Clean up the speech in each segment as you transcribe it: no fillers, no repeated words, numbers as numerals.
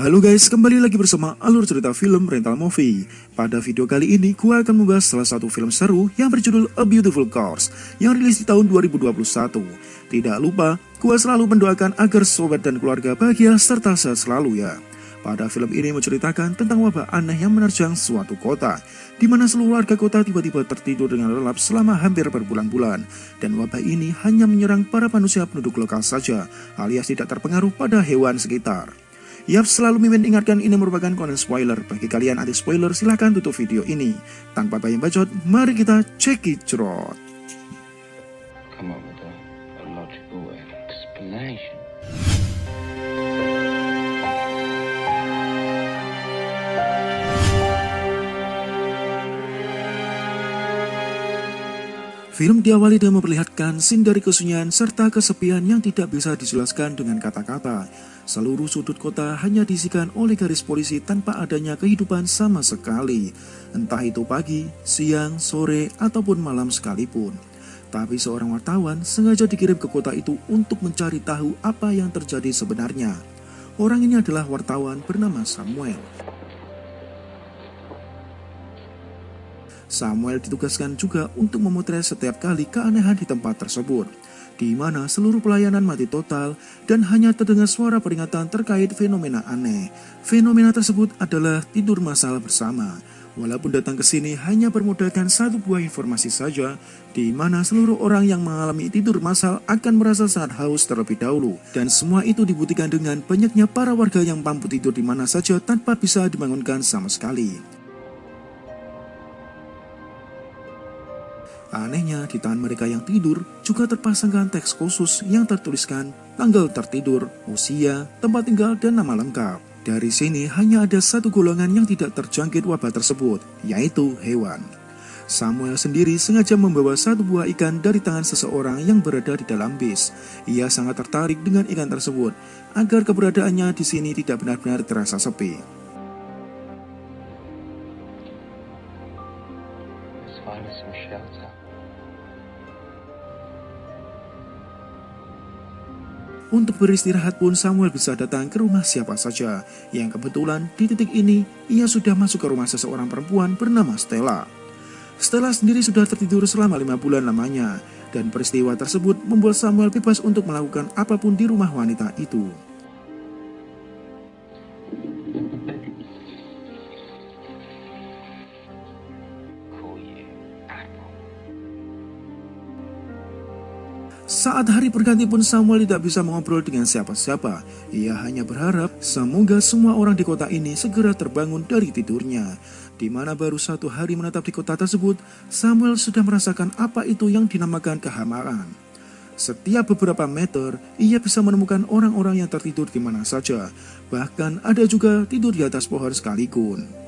Halo guys, kembali lagi bersama Alur Cerita Film Rental Movie. Pada video kali ini, gua akan membahas salah satu film seru yang berjudul A Beautiful Corpse yang rilis di tahun 2021. Tidak lupa, gua selalu mendoakan agar sobat dan keluarga bahagia serta sehat selalu ya. Pada film ini menceritakan tentang wabah aneh yang menerjang suatu kota, di mana seluruh warga kota tiba-tiba tertidur dengan lelap selama hampir berbulan-bulan. Dan wabah ini hanya menyerang para manusia penduduk lokal saja, alias tidak terpengaruh pada hewan sekitar. Yap, selalu Mimin ingatkan ini merupakan konten spoiler. Bagi kalian anti spoiler, silahkan tutup video ini. Tanpa banyak bacot, mari kita cekicrot. Come up with a logical explanation. Film diawali dengan memperlihatkan scene dari kesunyian serta kesepian yang tidak bisa dijelaskan dengan kata-kata. Seluruh sudut kota hanya diisikan oleh garis polisi tanpa adanya kehidupan sama sekali. Entah itu pagi, siang, sore, ataupun malam sekalipun. Tapi seorang wartawan sengaja dikirim ke kota itu untuk mencari tahu apa yang terjadi sebenarnya. Orang ini adalah wartawan bernama Samuel. Samuel ditugaskan juga untuk memotret setiap kali keanehan di tempat tersebut, di mana seluruh pelayanan mati total dan hanya terdengar suara peringatan terkait fenomena aneh. Fenomena tersebut adalah tidur massal bersama. Walaupun datang ke sini hanya bermodalkan satu buah informasi saja, di mana seluruh orang yang mengalami tidur massal akan merasa sangat haus terlebih dahulu, dan semua itu dibuktikan dengan banyaknya para warga yang mampu tidur di mana saja tanpa bisa dibangunkan sama sekali. Anehnya, di tangan mereka yang tidur juga terpasangkan teks khusus yang tertuliskan tanggal tertidur, usia, tempat tinggal, dan nama lengkap. Dari sini hanya ada satu golongan yang tidak terjangkit wabah tersebut, yaitu hewan. Samuel sendiri sengaja membawa satu buah ikan dari tangan seseorang yang berada di dalam bis. Ia sangat tertarik dengan ikan tersebut, agar keberadaannya di sini tidak benar-benar terasa sepi. Let's find us some shelter. Untuk beristirahat pun Samuel bisa datang ke rumah siapa saja, yang kebetulan di titik ini ia sudah masuk ke rumah seseorang perempuan bernama Stella. Stella sendiri sudah tertidur selama 5 bulan lamanya, dan peristiwa tersebut membuat Samuel bebas untuk melakukan apapun di rumah wanita itu. Saat hari berganti pun Samuel tidak bisa mengobrol dengan siapa-siapa. Ia hanya berharap semoga semua orang di kota ini segera terbangun dari tidurnya. Di mana baru 1 hari menetap di kota tersebut, Samuel sudah merasakan apa itu yang dinamakan kehamaan. Setiap beberapa meter, ia bisa menemukan orang-orang yang tertidur di mana saja. Bahkan ada juga tidur di atas pohon sekalipun.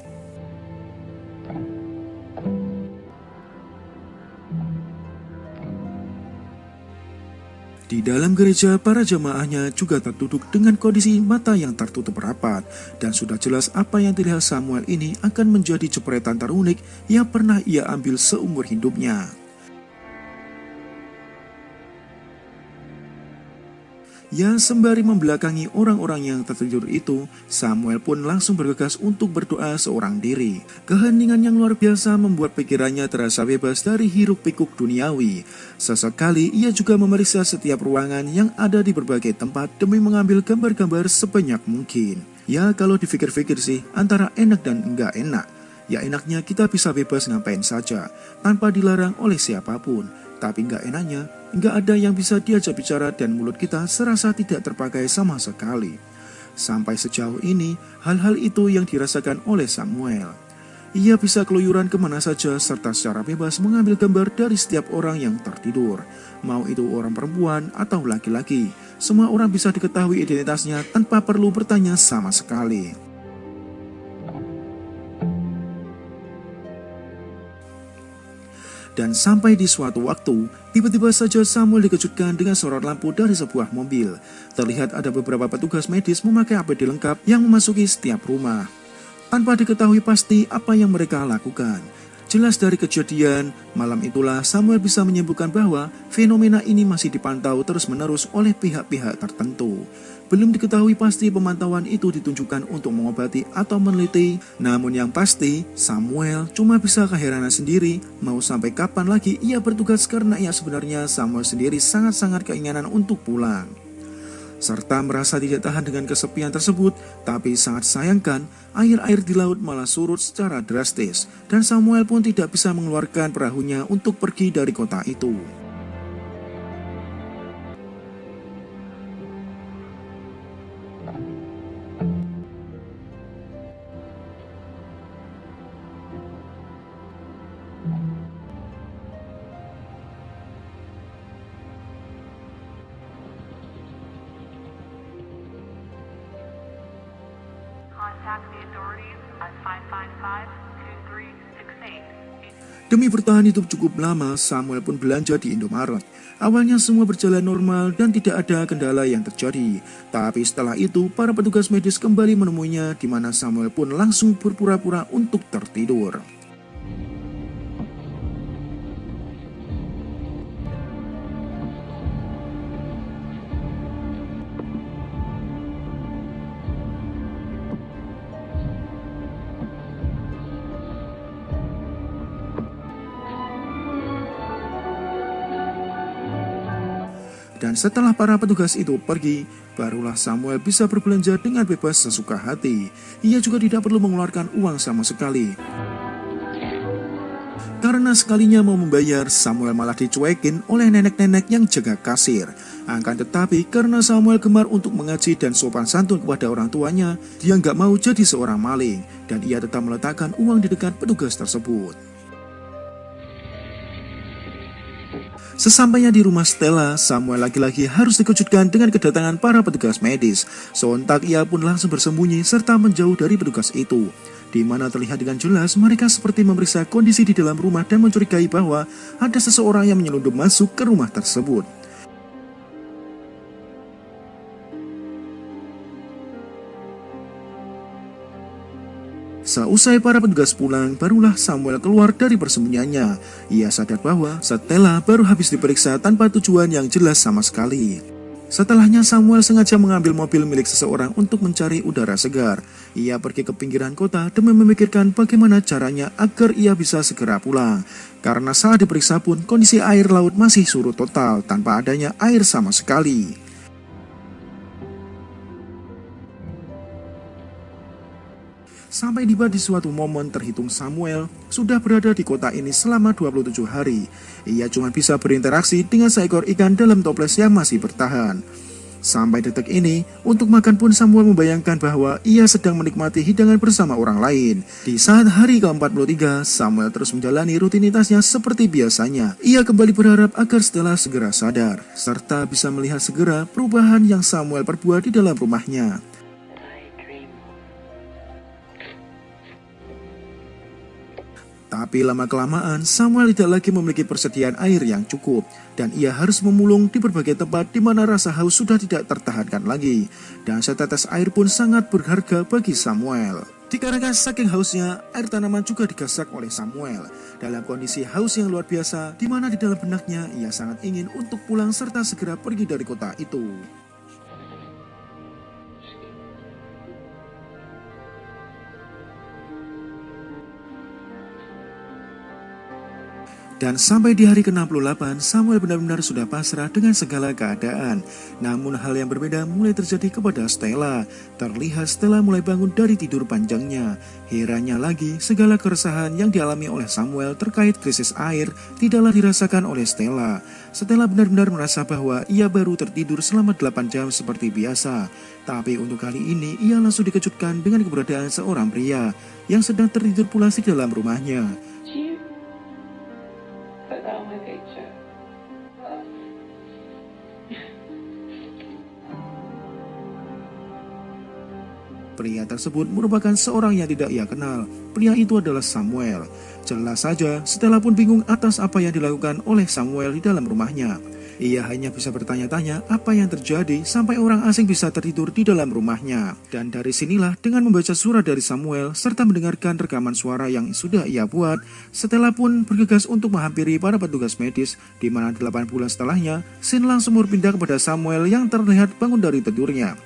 Di dalam gereja, para jemaahnya juga terduduk dengan kondisi mata yang tertutup rapat, dan sudah jelas apa yang dilihat Samuel ini akan menjadi jepretan terunik yang pernah ia ambil seumur hidupnya. Ya, sembari membelakangi orang-orang yang tertidur itu, Samuel pun langsung bergegas untuk berdoa seorang diri. Keheningan yang luar biasa membuat pikirannya terasa bebas dari hiruk-pikuk duniawi. Sesekali ia juga memeriksa setiap ruangan yang ada di berbagai tempat demi mengambil gambar-gambar sebanyak mungkin. Ya, kalau dipikir-pikir sih, antara enak dan enggak enak. Ya, enaknya kita bisa bebas ngapain saja, tanpa dilarang oleh siapapun. Tapi enggak enaknya, enggak ada yang bisa diajak bicara dan mulut kita serasa tidak terpakai sama sekali. Sampai sejauh ini, hal-hal itu yang dirasakan oleh Samuel. Ia bisa keluyuran kemana saja serta secara bebas mengambil gambar dari setiap orang yang tertidur. Mau itu orang perempuan atau laki-laki, semua orang bisa diketahui identitasnya tanpa perlu bertanya sama sekali. Dan sampai di suatu waktu, tiba-tiba saja Samuel dikejutkan dengan sorot lampu dari sebuah mobil. Terlihat ada beberapa petugas medis memakai APD lengkap yang memasuki setiap rumah. Tanpa diketahui pasti apa yang mereka lakukan. Jelas dari kejadian, malam itulah Samuel bisa menyimpulkan bahwa fenomena ini masih dipantau terus-menerus oleh pihak-pihak tertentu. Belum diketahui pasti pemantauan itu ditunjukkan untuk mengobati atau meneliti. Namun yang pasti, Samuel cuma bisa keheranan sendiri. Mau sampai kapan lagi ia bertugas, karena ia sebenarnya Samuel sendiri sangat-sangat keinginan untuk pulang. Serta merasa tidak tahan dengan kesepian tersebut, tapi sangat sayangkan air-air di laut malah surut secara drastis dan Samuel pun tidak bisa mengeluarkan perahunya untuk pergi dari kota itu. Contact the authorities at 555-2368. Demi bertahan hidup cukup lama, Samuel pun belanja di Indomaret. Awalnya semua berjalan normal dan tidak ada kendala yang terjadi. Tapi setelah itu, para petugas medis kembali menemuinya, di mana Samuel pun langsung berpura-pura untuk tertidur. Dan setelah para petugas itu pergi, barulah Samuel bisa berbelanja dengan bebas sesuka hati. Ia juga tidak perlu mengeluarkan uang sama sekali. Karena sekalinya mau membayar, Samuel malah dicuekin oleh nenek-nenek yang jaga kasir. Akan tetapi karena Samuel gemar untuk mengaji dan sopan santun kepada orang tuanya, dia nggak mau jadi seorang maling, dan ia tetap meletakkan uang di dekat petugas tersebut. Sesampainya di rumah Stella, Samuel lagi-lagi harus dikejutkan dengan kedatangan para petugas medis. Sontak ia pun langsung bersembunyi serta menjauh dari petugas itu, di mana terlihat dengan jelas mereka seperti memeriksa kondisi di dalam rumah dan mencurigai bahwa ada seseorang yang menyelundup masuk ke rumah tersebut. Seusai para petugas pulang, barulah Samuel keluar dari persembunyiannya. Ia sadar bahwa Stella baru habis diperiksa tanpa tujuan yang jelas sama sekali. Setelahnya Samuel sengaja mengambil mobil milik seseorang untuk mencari udara segar. Ia pergi ke pinggiran kota demi memikirkan bagaimana caranya agar ia bisa segera pulang. Karena saat diperiksa pun kondisi air laut masih surut total tanpa adanya air sama sekali. Sampai tiba di suatu momen terhitung Samuel sudah berada di kota ini selama 27 hari. Ia cuma bisa berinteraksi dengan seekor ikan dalam toples yang masih bertahan. Sampai detik ini, untuk makan pun Samuel membayangkan bahwa ia sedang menikmati hidangan bersama orang lain. Di saat hari ke-43, Samuel terus menjalani rutinitasnya seperti biasanya. Ia kembali berharap agar Stella segera sadar, serta bisa melihat segera perubahan yang Samuel perbuat di dalam rumahnya. Tapi lama-kelamaan Samuel tidak lagi memiliki persediaan air yang cukup dan ia harus memulung di berbagai tempat di mana rasa haus sudah tidak tertahankan lagi. Dan setetes air pun sangat berharga bagi Samuel. Dikarenakan saking hausnya, air tanaman juga digasak oleh Samuel. Dalam kondisi haus yang luar biasa, di mana di dalam benaknya ia sangat ingin untuk pulang serta segera pergi dari kota itu. Dan sampai di hari ke-68, Samuel benar-benar sudah pasrah dengan segala keadaan. Namun hal yang berbeda mulai terjadi kepada Stella. Terlihat Stella mulai bangun dari tidur panjangnya. Herannya lagi, segala keresahan yang dialami oleh Samuel terkait krisis air tidaklah dirasakan oleh Stella. Stella benar-benar merasa bahwa ia baru tertidur selama 8 jam seperti biasa. Tapi untuk kali ini, ia langsung dikejutkan dengan keberadaan seorang pria yang sedang tertidur pulas di dalam rumahnya. Pria tersebut merupakan seorang yang tidak ia kenal. Pria itu adalah Samuel. Jelas saja, Stella pun bingung atas apa yang dilakukan oleh Samuel di dalam rumahnya. Ia hanya bisa bertanya-tanya apa yang terjadi sampai orang asing bisa tertidur di dalam rumahnya. Dan dari sinilah dengan membaca surat dari Samuel serta mendengarkan rekaman suara yang sudah ia buat, Stella pun bergegas untuk menghampiri para petugas medis, di mana 8 bulan setelahnya, scene langsung berpindah kepada Samuel yang terlihat bangun dari tidurnya.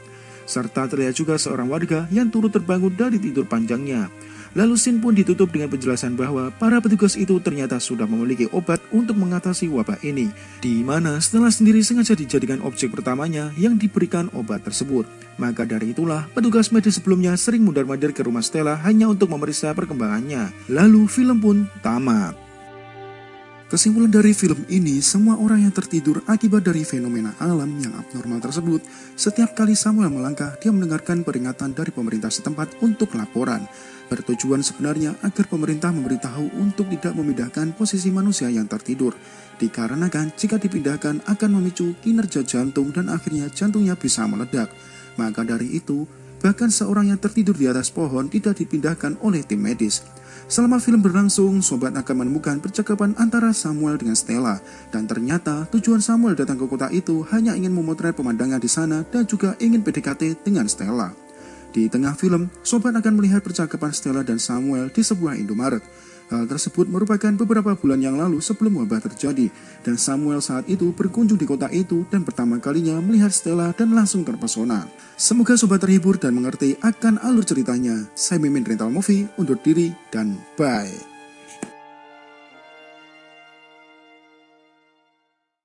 serta terlihat juga seorang warga yang turut terbangun dari tidur panjangnya. Lalu scene pun ditutup dengan penjelasan bahwa para petugas itu ternyata sudah memiliki obat untuk mengatasi wabah ini, di mana Stella sendiri sengaja dijadikan objek pertamanya yang diberikan obat tersebut. Maka dari itulah petugas medis sebelumnya sering mundar-mandir ke rumah Stella hanya untuk memeriksa perkembangannya. Lalu film pun tamat. Kesimpulan dari film ini, semua orang yang tertidur akibat dari fenomena alam yang abnormal tersebut, setiap kali Samuel melangkah, dia mendengarkan peringatan dari pemerintah setempat untuk laporan. Bertujuan sebenarnya agar pemerintah memberitahu untuk tidak memindahkan posisi manusia yang tertidur, dikarenakan jika dipindahkan akan memicu kinerja jantung dan akhirnya jantungnya bisa meledak. Maka dari itu, bahkan seorang yang tertidur di atas pohon tidak dipindahkan oleh tim medis. Selama film berlangsung, sobat akan menemukan percakapan antara Samuel dengan Stella, dan ternyata tujuan Samuel datang ke kota itu hanya ingin memotret pemandangan di sana dan juga ingin PDKT dengan Stella. Di tengah film, sobat akan melihat percakapan Stella dan Samuel di sebuah Indomaret. Hal tersebut merupakan beberapa bulan yang lalu sebelum wabah terjadi, dan Samuel saat itu berkunjung di kota itu dan pertama kalinya melihat Stella dan langsung terpesona. Semoga sobat terhibur dan mengerti akan alur ceritanya. Saya Mimin Rental Movie, undur diri dan bye.